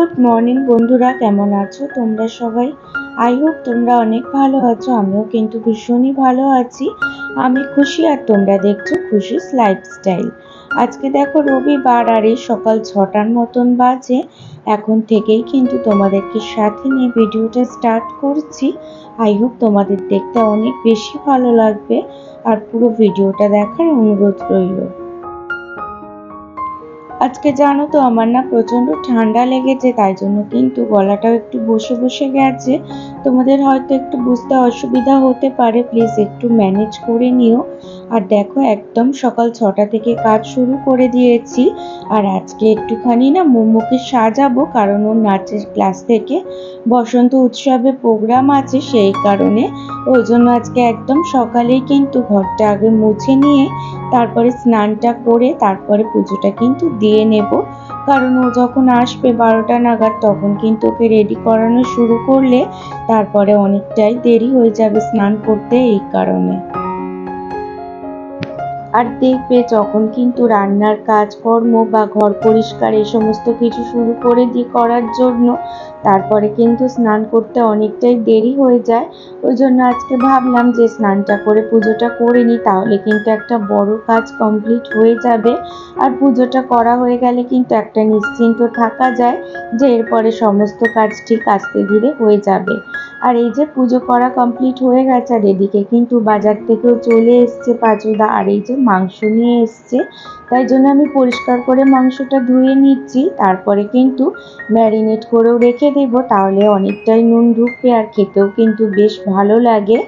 Good morning বন্ধুরা, কেমন আছো তোমরা সবাই? আই হোপ তোমরা অনেক ভালো আছো। আমিও কিন্তু ভীষণই ভালো আছি। আমি খুশি আর তোমরা দেখছো খুশিস লাইফস্টাইল। আজকে দেখো রবিবার আর এই সকাল 6টার মতন বাজে। এখন থেকেই কিন্তু তোমাদেরকে সাথে নিয়ে ভিডিওটা স্টার্ট করছি। আই হোপ তোমাদের দেখতে অনেক বেশি ভালো লাগবে আর পুরো ভিডিওটা দেখার অনুরোধ রইল। আজকে জানো তো আমার না প্রচণ্ড ঠান্ডা লেগেছে, তাই জন্য কিন্তু গলাটাও একটু বসে বসে গেছে। তোমাদের হয়তো একটু বুঝতে অসুবিধা হতে পারে, প্লিজ একটু ম্যানেজ করে নিও। আর দেখো একদম সকাল 6টা থেকে কাজ শুরু করে দিয়েছি। আর আজকে একটুখানি না মোমোকে সাজাবো, কারণ ওর নাচের ক্লাস থেকে বসন্ত উৎসবে প্রোগ্রাম আছে, সেই কারণে ওই জন্য আজকে একদম সকালেই কিন্তু ঘরটা আগে মুছে নিয়ে তারপরে স্নানটা করে তারপরে পুজোটা কিন্তু দিয়ে নেব। কারণ ও যখন আসবে 12টা নাগাদ, তখন কিন্তু ওকে রেডি করানো শুরু করলে তারপরে অনেকটাই দেরি হয়ে যাবে স্নান করতে, এই কারণে। আর দেখবে যখন কিন্তু রান্নার কাজকর্ম বা ঘর পরিষ্কার এই সমস্ত কিছু শুরু করে করার জন্য তারপরে কিন্তু স্নান করতে অনেকটাই দেরি হয়ে যায়। ওই জন্য আজকে ভাবলাম যে স্নানটা করে পুজোটা করে নিই, তাহলে কিন্তু একটা বড় কাজ কমপ্লিট হয়ে যাবে। আর পুজোটা করা হয়ে গেলে কিন্তু একটা নিশ্চিন্ত থাকা যায় যে এরপরে সমস্ত কাজ ঠিক আস্তে ধীরে হয়ে যাবে। আর এই যে পুজো করা কমপ্লিট হয়ে গেছে, আর এদিকে কিন্তু বাজার থেকেও চলে এসছে পাঁচুদা, আর এই যে মাংস নিয়ে এসছে। তাই জন্য আমি পরিষ্কার করে মাংসটা ধুয়ে নিচ্ছি, তারপরে কিন্তু ম্যারিনেট করেও রেখে দেবো, তাহলে অনেকটাই নুন ঢুকবে আর খেতেও কিন্তু বেশ ভালো লাগে।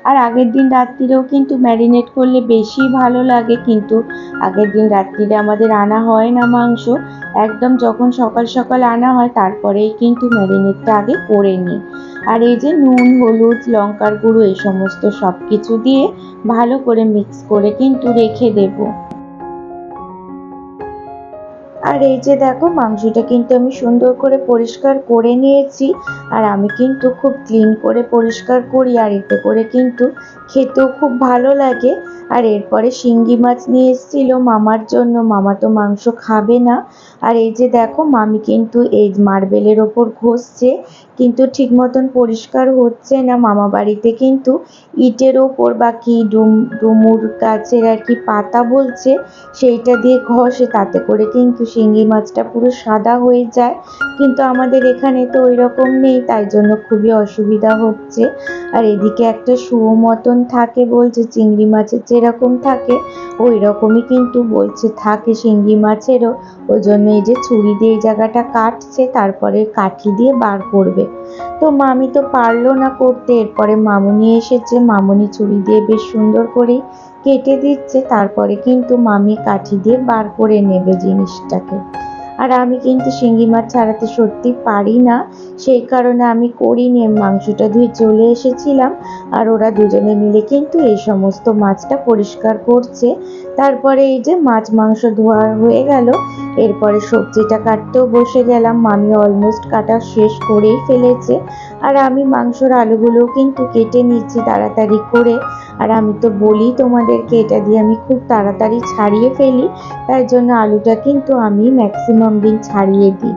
আর আগের দিন রাত্রিরেও কিন্তু ম্যারিনেট করলে বেশি ভালো লাগে, কিন্তু আগের দিন রাত্রিরে আমাদের আনা হয় না মাংস। একদম যখন সকাল সকাল আনা হয় তারপরেই কিন্তু ম্যারিনেটটা আগে করে নিই। আর এই যে নুন, হলুদ, লঙ্কার গুঁড়ো এই সমস্ত সব কিছু দিয়ে ভালো করে মিক্স করে কিন্তু রেখে দেবো। আর এই যে দেখো মাংসটা কিন্তু আমি সুন্দর করে পরিষ্কার করে নিয়েছি। আর আমি কিন্তু খুব ক্লিন করে পরিষ্কার করি, আর এতে করে কিন্তু খেতেও খুব ভালো লাগে। আর এরপরে শিঙ্গি মাছ নিয়ে এসেছিল মামার জন্য, মামা তো মাংস খাবে না। আর এই যে দেখো মামি কিন্তু এই মার্বেলের ওপর ঘষছে, কিন্তু ঠিক মতন পরিষ্কার হচ্ছে না। মামা বাড়িতে কিন্তু ইটের ওপর বা কি ডুমুর গাছের আর কি পাতা বলছে, সেইটা দিয়ে ঘষে, তাতে করে কিন্তু শিঙ্গি মাছটা পুরো সাদা হয়ে যায়। কিন্তু আমাদের এখানে তো ওই রকম নেই, তাই জন্য খুবই অসুবিধা হচ্ছে। আর এদিকে একটা শুয়ো মতন থাকে, বলছে চিংড়ি মাছের যেরকম থাকে ওই রকমই কিন্তু বলছে থাকে শিঙ্গি মাছেরও। ওই জন্য এই যে ছুরি দিয়ে এই জায়গাটা কাটছে, তারপরে কাঠি দিয়ে বার করবে। তো মামি তো পারলো না করতে, এরপরে মামুনি এসেছে, মামুনি ছুরি দিয়ে বেশ সুন্দর করে কেটে দিচ্ছে, তারপরে কিন্তু মামি কাঠি দিয়ে বার করে নেবে জিনিসটাকে। আর আমি কিন্তু শিঙ্গি মাছ ছাড়াতে সত্যি পারি না, সেই কারণে আমি করিনি। মাংসটা ধুয়ে চলে এসেছিলাম, আর ওরা দুজনে মিলে কিন্তু এই সমস্ত মাছটা পরিষ্কার করছে। তারপরে এই যে মাছ মাংস ধোয়া হয়ে গেল, এরপরে সবজিটা কাটতেও বসে গেলাম। মামি অলমোস্ট কাটা শেষ করেই ফেলেছে, আর আমি মাংসর আলুগুলোও কিন্তু কেটে নিচ্ছি তাড়াতাড়ি করে। আর আমি তো বলি তোমাদেরকে, এটা দিয়ে আমি খুব তাড়াতাড়ি ছাড়িয়ে ফেলি, তাই জন্য আলুটা কিন্তু আমি ম্যাক্সিমাম দিন ছাড়িয়ে দিই।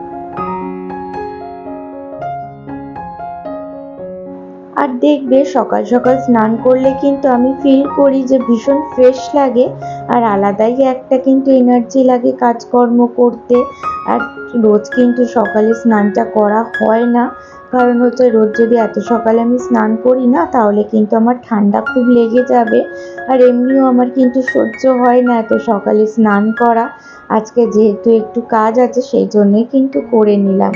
আর দেখবে সকাল সকাল স্নান করলে কিন্তু আমি ফিল করি যে ভীষণ ফ্রেশ লাগে, আর আলাদাই একটা কিন্তু এনার্জি লাগে কাজকর্ম করতে। আর রোজ কিন্তু সকালে স্নানটা করা হয় না, কারণ হচ্ছে রোজ যদি এত সকালে আমি স্নান করি না, তাহলে কিন্তু আমার ঠান্ডা খুব লেগে যাবে। আর এমনিও আমার কিন্তু সহ্য হয় না এত সকালে স্নান করা। আজকে যেহেতু একটু কাজ আছে, সেই জন্যই কিন্তু করে নিলাম।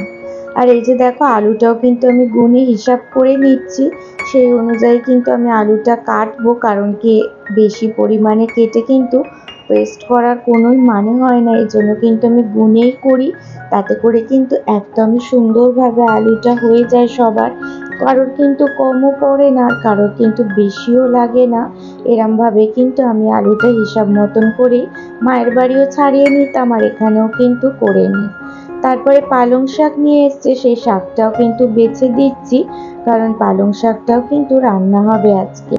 আর এই যে দেখো আলুটাও কিন্তু আমি গুনে হিসাব করে নিচ্ছি, সেই অনুযায়ী কিন্তু আমি আলুটা কাটবো, কারণ কি বেশি পরিমাণে কেটে কিন্তু ওয়েস্ট করার কোনোই মানে হয় না। এই জন্য কিন্তু আমি গুনেই করি, তাতে করে কিন্তু একদমই সুন্দরভাবে আলুটা হয়ে যায় সবার। কারোর কিন্তু কমও পড়ে না, কারোর কিন্তু বেশিও লাগে না। এরমভাবে কিন্তু আমি আলুটা হিসাব মতন করেই মায়ের বাড়িও ছাড়িয়ে নিতাম, আর এখানেও কিন্তু করে নিই। তারপরে পালং শাক নিয়ে এসছে, সেই শাকটাও কিন্তু বেছে দিচ্ছি, কারণ পালং শাকটাও কিন্তু রান্না হবে আজকে।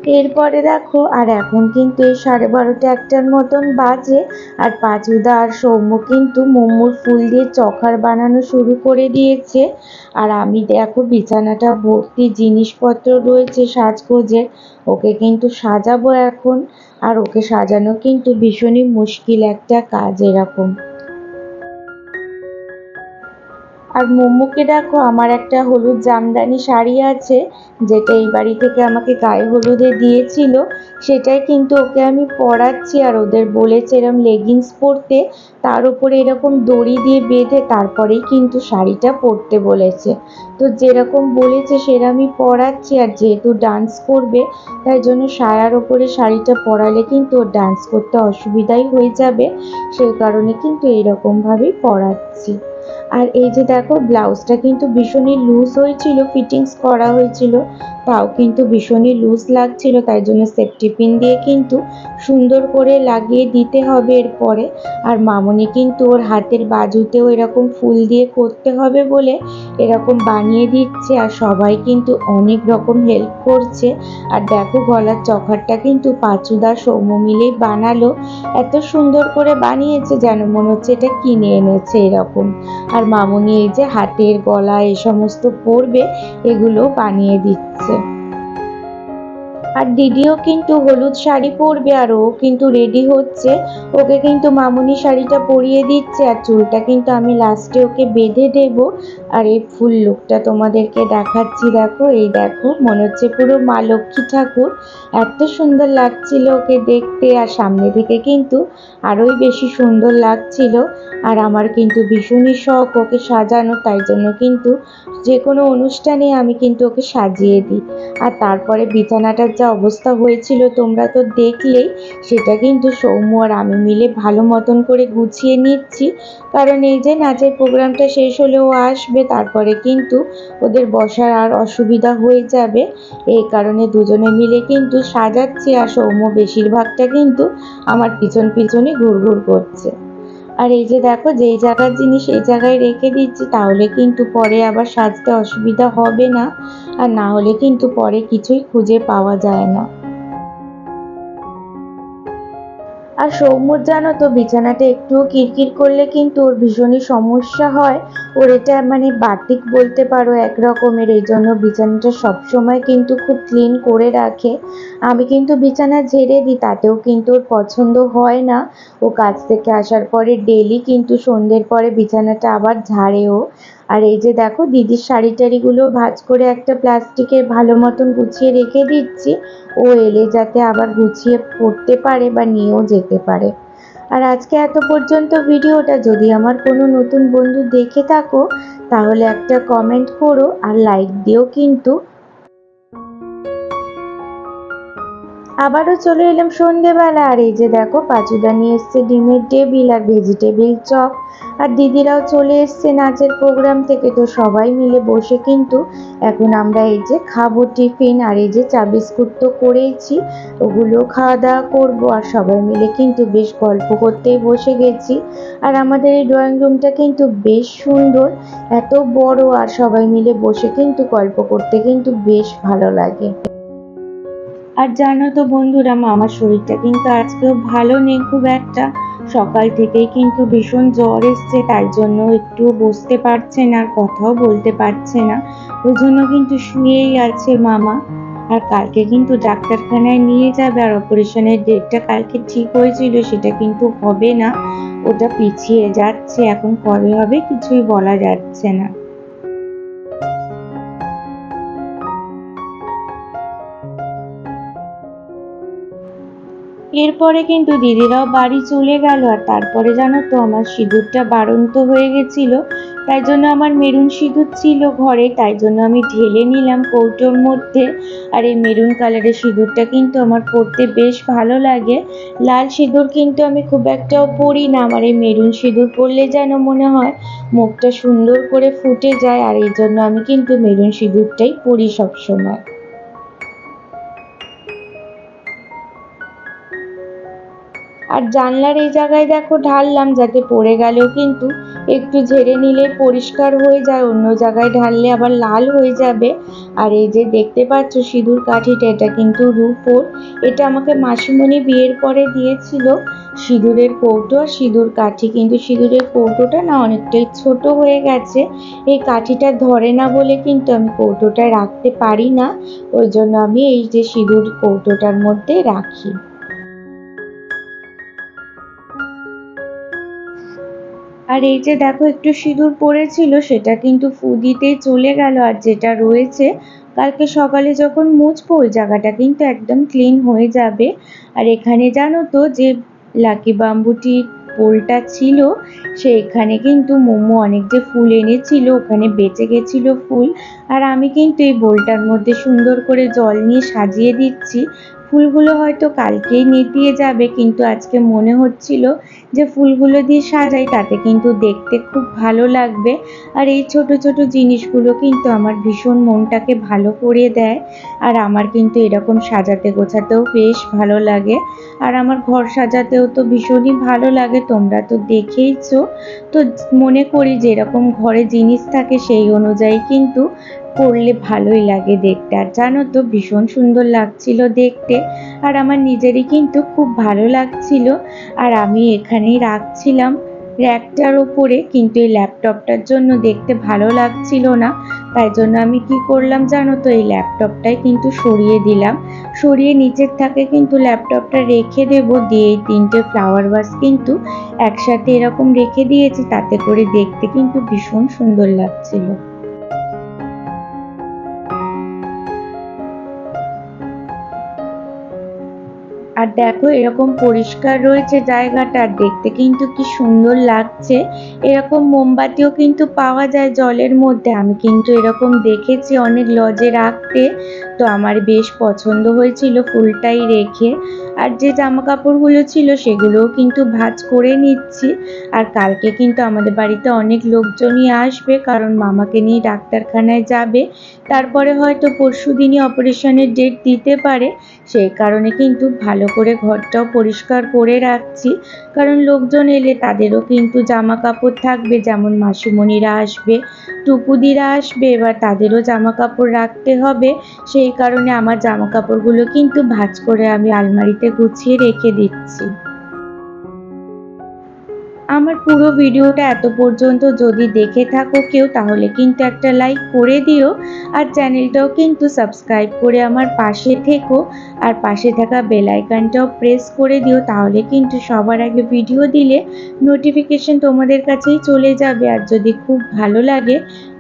এরপরে দেখো, আর এখন কিন্তু এই 12:30 একটার মতন বাজে, আর পাঁচুদা আর সৌম্য কিন্তু মোমোর ফুল দিয়ে চখার বানানো শুরু করে দিয়েছে। আর আমি দেখো বিছানাটা ভর্তি জিনিসপত্র রয়েছে সাজগোজের, ওকে কিন্তু সাজাবো এখন। আর ওকে সাজানো কিন্তু ভীষণই মুশকিল একটা কাজ এরকম। আর মোমোকে দেখো, আমার একটা হলুদ জামদানি শাড়ি আছে যেটা এই বাড়ি থেকে আমাকে গায়ে হলুদে দিয়েছিল, সেটাই কিন্তু ওকে আমি পরাচ্ছি। আর ওদের বলেছে এরকম লেগিংস পরতে, তার উপরে এরকম দড়ি দিয়ে বেঁধে তারপরেই কিন্তু শাড়িটা পরতে বলেছে। তো যেরকম বলেছে সেরকমই পরাচ্ছি। আর যেহেতু ডান্স করবে, তাই জন্য সায়ার ওপরে শাড়িটা পরালে কিন্তু ওর ডান্স করতে অসুবিধাই হয়ে যাবে, সেই কারণে কিন্তু এইরকমভাবেই পরাচ্ছি। আর এই যে দেখো, ব্লাউজটা কিন্তু ভীষণই লুজ হয়েছিল, ফিটিংস করা হয়েছিল, তাও কিন্তু ভীষণই লুজ লাগছিল, তাই জন্য সেফটি পিন দিয়ে কিন্তু সুন্দর করে লাগিয়ে দিতে হবে এরপরে। আর মামনি কিন্তু ওর হাতের বাজুতেও এরকম ফুল দিয়ে করতে হবে বলে এরকম বানিয়ে দিচ্ছে, আর সবাই কিন্তু অনেক রকম হেল্প করছে। আর দেখো, গলার চখারটা কিন্তু পাঁচুদা সৌম্য মিলেই বানালো, এত সুন্দর করে বানিয়েছে যেন মনে হচ্ছে এটা কিনে এনেছে এরকম। আর মামনি এই যে হাতের গলা এই সমস্ত পরবে, এগুলো বানিয়ে দিচ্ছে। আর দিদিও কিন্তু হলুদ শাড়ি পরবে, আর ও কিন্তু রেডি হচ্ছে, ওকে কিন্তু মামুনি শাড়িটা পরিয়ে দিচ্ছে, আর চুলটা কিন্তু আমি লাস্টে ওকে বেঁধে দেব। আর এই ফুল লুকটা তোমাদেরকে দেখাচ্ছি, দেখো এই দেখো, মনে হচ্ছে পুরো মা লক্ষ্মী ঠাকুর, এত সুন্দর লাগছিল ওকে দেখতে। আর সামনে থেকে কিন্তু আরোই বেশি সুন্দর লাগছিল। আর আমার কিন্তু ভীষণই শখ ওকে সাজানো, তাই জন্য কিন্তু যে কোনো অনুষ্ঠানে আমি কিন্তু ওকে সাজিয়ে দিই। আর তারপরে বিছানাটার যা অবস্থা হয়েছিল তোমরা তো দেখলেই, সেটা কিন্তু সৌম্য আর আমি মিলে ভালো মতন করে গুছিয়ে নিচ্ছি, কারণ এই যে নাচের প্রোগ্রামটা শেষ হলেও আসবে, তারপরে কিন্তু ওদের বসার আর অসুবিধা হয়ে যাবে, এই কারণে দুজনে মিলে কিন্তু সাজাচ্ছি। আর সৌম্য বেশিরভাগটা কিন্তু আমার পিছন পিছনই ঘুরঘুর করছে। আর এই যে দেখো, যেই জায়গার জিনিস এই জায়গায় রেখে দিচ্ছি, তাহলে কিন্তু পরে আবার সাজতে অসুবিধা হবে না, আর না হলে কিন্তু পরে কিছুই খুঁজে পাওয়া যায় না। আর সৌম্যর জানো তো, বিছানাটা একটুও কিরকির করলে কিন্তু ওর ভীষণই সমস্যা হয়। ওর এটা মানে বাতিক বলতে পারো এক রকমের, এই জন্য বিছানাটা সবসময় কিন্তু খুব ক্লিন করে রাখে। আমি কিন্তু বিছানা ঝেড়ে দিই, তাতেও কিন্তু ওর পছন্দ হয় না। ও কাজ থেকে আসার পরে ডেলি কিন্তু সন্ধ্যের পরে বিছানাটা আবার ঝাড়েও। আর এই যে দেখো, দিদির শাড়ি টাড়িগুলো ভাঁজ করে একটা প্লাস্টিকে ভালো মতন গুছিয়ে রেখে দিচ্ছি, ও এলে যাতে আবার গুছিয়ে পড়তে পারে বা নিয়েও যেতে পারে। আর আজকে এত পর্যন্ত ভিডিওটা যদি আমার কোনো নতুন বন্ধু দেখে থাকো, তাহলে একটা কমেন্ট করো আর লাইক দিও কিন্তু। আবারও চলে এলাম সন্ধেবেলা, আর এই যে দেখো, পাঁচুদা নিয়ে এসছে ডিমের টেবিল আর ভেজিটেবিল চপ, আর দিদিরাও চলে এসছে নাচের প্রোগ্রাম থেকে। তো সবাই মিলে বসে কিন্তু এখন আমরা এই যে খাবো টিফিন। আর এই যে চা বিস্কুট তো করেইছি, ওগুলো খাওয়া দাওয়া করবো, আর সবাই মিলে কিন্তু বেশ গল্প করতেই বসে গেছি। আর আমাদের এই ড্রয়িং রুমটা কিন্তু বেশ সুন্দর, এত বড়, আর সবাই মিলে বসে কিন্তু গল্প করতে কিন্তু বেশ ভালো লাগে। আর জানো তো বন্ধুরা, আমার শরীরটা কিন্তু আজকেও ভালো নেই খুব একটা, সকাল থেকেই কিন্তু ভীষণ জ্বর এসছে, তাই জন্য একটু বসতে পারছে না আর কথাও বলতে পারছে না, ওই জন্য কিন্তু শুয়েই আছে মামা। আর কালকে কিন্তু ডাক্তারখানায় নিয়ে যাবে, আর অপারেশনের ডেটটা কালকে ঠিক হয়েছিল সেটা কিন্তু হবে না, ওটা পিছিয়ে যাচ্ছে, এখন কবে হবে কিছুই বলা যাচ্ছে না। এরপরে কিন্তু দিদিরাও বাড়ি চলে গেল। আর তারপরে জানো তো, আমার সিঁদুরটা বাড়ন্ত হয়ে গেছিল, তাই জন্য আমার মেরুন সিঁদুর ছিল ঘরে, তাই জন্য আমি ঢেলে নিলাম কৌটোর মধ্যে। আর এই মেরুন কালারের সিঁদুরটা কিন্তু আমার পরতে বেশ ভালো লাগে। লাল সিঁদুর কিন্তু আমি খুব একটাও পরি না, আমার এই মেরুন সিঁদুর পরলে যেন মনে হয় মুখটা সুন্দর করে ফুটে যায়, আর এই জন্য আমি কিন্তু মেরুন সিঁদুরটাই পরি সবসময়। আর জানলার এই জায়গায় দেখো ঢাললাম, যাতে পড়ে গেলেও কিন্তু একটু ঝেড়ে নিলে পরিষ্কার হয়ে যায়, অন্য জায়গায় ঢাললে আবার লাল হয়ে যাবে। আর এই যে দেখতে পাচ্ছ সিঁদুর কাঠিটা, এটা কিন্তু রূপোর। এটা আমাকে মাসিমণি বিয়ের পরে দিয়েছিল, সিঁদুরের কৌটো আর সিঁদুর কাঠি। কিন্তু সিঁদুরের কৌটোটা না অনেকটাই ছোট হয়ে গেছে, এই কাঠিটা ধরে না বলে কিন্তু আমি কৌটোটায় রাখতে পারি না, ওই জন্য আমি এই যে সিঁদুর কৌটোটার মধ্যে রাখি। আর এই যে দেখো একটু সিঁদুর পড়েছিল, সেটা কিন্তু ফু দিতেই চলে গেল। আর যেটা রয়েছে কালকে সকালে যখন মুছবো ওই জায়গাটা কিন্তু একদম ক্লিন হয়ে যাবে। আর এখানে জানো তো যে লাকি বাম্বুটি পোলটা ছিল, সেখানে কিন্তু মোমো অনেক যে ফুল এনেছিল, ওখানে বেঁচে গেছিল ফুল। আর আমি কিন্তু এই বোলটার মধ্যে সুন্দর করে জল নিয়ে সাজিয়ে দিচ্ছি। ফুলগুলো হয়তো কালকেই নেতিয়ে যাবে, কিন্তু আজকে মনে হচ্ছিল যে ফুলগুলো দিয়ে সাজাই, তাতে কিন্তু দেখতে খুব ভালো লাগবে। আর এই ছোট ছোট জিনিসগুলো কিন্তু আমার ভীষণ মনটাকে ভালো করে দেয়। আর আমার কিন্তু এরকম সাজাতে গোছাতেও বেশ ভালো লাগে। আর আমার ঘর সাজাতেও তো ভীষণই ভালো লাগে, তোমরা তো দেখেইছো। তো মনে করি যে এরকম ঘরে জিনিস থাকে সেই অনুযায়ী কিন্তু করলে ভালোই লাগে দেখতে। আর জানো তো ভীষণ সুন্দর লাগছিল দেখতে, আর আমার নিজেরই কিন্তু খুব ভালো লাগছিল। আর আমি এখানেই রাখছিলাম র্যাকটার ওপরে, কিন্তু এই ল্যাপটপটার জন্য দেখতে ভালো লাগছিল না, তাই জন্য আমি কি করলাম জানো তো, এই ল্যাপটপটাই কিন্তু সরিয়ে দিলাম। সরিয়ে নিচের থাকে কিন্তু ল্যাপটপটা রেখে দেব, দিয়ে এই তিনটে ফ্লাওয়ার ভাস কিন্তু একসাথে এরকম রেখে দিয়েছি, তাতে করে দেখতে কিন্তু ভীষণ সুন্দর লাগছিল। আর দেখো এরকম পরিষ্কার রয়েছে জায়গাটা, দেখতে কিন্তু কি সুন্দর লাগছে। এরকম মোমবাতিও কিন্তু পাওয়া যায় জলের মধ্যে, আমি কিন্তু এরকম দেখেছি অনেক লজে রাখতে, তো আমার বেশ পছন্দ হয়েছিল ফুলটাই রেখে। আর যে জামা কাপড়গুলো ছিল সেগুলোও কিন্তু ভাঁজ করে নিচ্ছি। আর কালকে কিন্তু আমাদের বাড়িতে অনেক লোকজনই আসবে, কারণ মামাকে নিয়ে ডাক্তারখানায় যাবে, তারপরে হয়তো পরশুদিনই অপারেশনের ডেট দিতে পারে। সেই কারণে কিন্তু ভালো করে ঘরটাও পরিষ্কার করে রাখছি, কারণ লোকজন এলে তাদেরও কিন্তু জামা কাপড় থাকবে, যেমন মাসিমণিরা আসবে, টুকুদিরা আসবে, এবার তাদেরও জামা কাপড় রাখতে হবে। সেই কারণে আমার জামা কাপড়গুলো কিন্তু ভাঁজ করে আমি আলমারিতে গুছিয়ে রেখে দিচ্ছি। আমার পুরো ভিডিওটা এত পর্যন্ত যদি দেখে থাকো কেউ, তাহলে কিন্তু একটা লাইক করে দিও, আর চ্যানেলটাও কিন্তু সাবস্ক্রাইব করে আমার পাশে থেকো, আর পাশে থাকা বেল আইকনটাও প্রেস করে দিও, তাহলে কিন্তু সবার আগে ভিডিও দিলে নোটিফিকেশন তোমাদের কাছেই চলে যাবে। আর যদি খুব ভালো লাগে,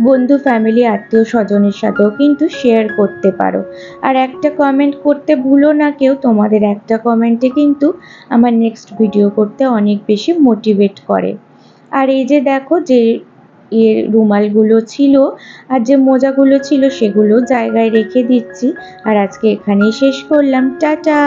বন্ধু ফ্যামিলি আত্মীয় স্বজনের সাথেও কিন্তু শেয়ার করতে পারো। আর একটা কমেন্ট করতে ভুলো না কেউ, তোমাদের একটা কমেন্টে কিন্তু আমার নেক্সট ভিডিও করতে অনেক বেশি মোটিভেট করে। আর এই যে দেখো যে রুমালগুলো ছিল আর যে মোজাগুলো ছিল সেগুলো জায়গায় রেখে দিচ্ছি। আর আজকে এখানেই শেষ করলাম, টাটা।